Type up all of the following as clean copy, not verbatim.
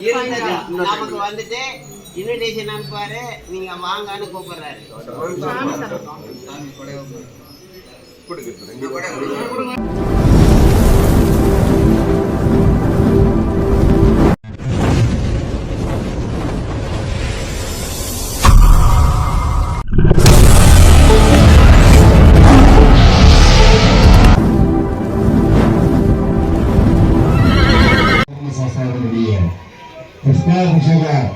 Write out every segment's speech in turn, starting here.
நமக்கு வந்துட்டு இன்விடேஷன் அனுப்புவாரு, நீங்க வாங்கன்னு கூப்பிடுறாரு.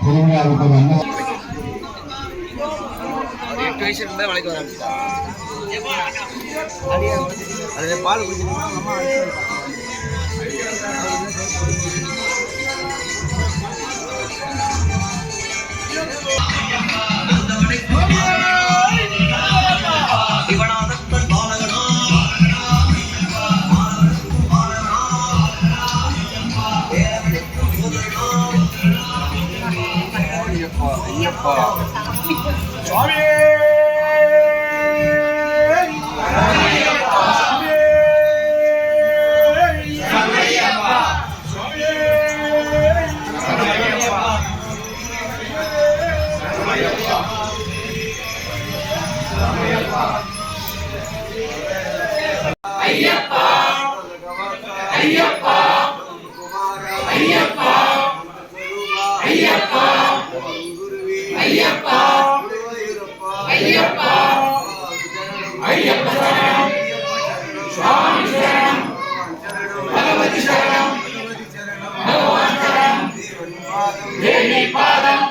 திருவிழாவுக்கு வந்த 8 வயசு இருந்தா வளைக்க வர அதுல பால் குடிச்சிருக்கோம். சுவாமி ஐயப்பா ஐயப்பா ஐயப்பா ஐயப்பா ஐயப்பா ஐயப்பா ஐயப்ப சரணம் சுவாமி சரணம் பகவதி சரணம் பகவான் சரணம் தேவி பாதம்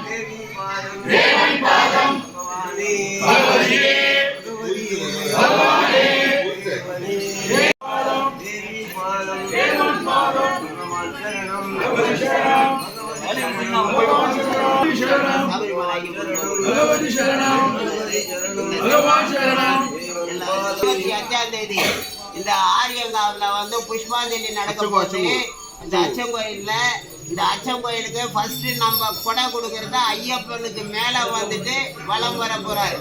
தேவன் பாதம் பகவதியே பகவானே தேவன் பாதம் பகவதி சரணம் பகவதி சரணம் பகவான் சரணம். 25ஆம் தேதி இந்த ஆரியங்காவுல வந்து புஷ்பாஞ்சலி நடக்க போது இந்த அச்சங்கோயில்ல இந்த அச்சங்கோயிலுக்கு ஃபர்ஸ்ட் நம்ம கொடை கொடுக்கறது ஐயப்பனுக்கு மேல வந்துட்டு வலம் வர போறாரு.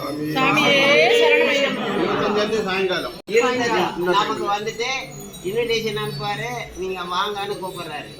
சாயங்காலம் நமக்கு வந்துட்டு இன்விடேஷன் அனுப்புவாரு, நீங்க வாங்கன்னு கூப்பிடுறாரு.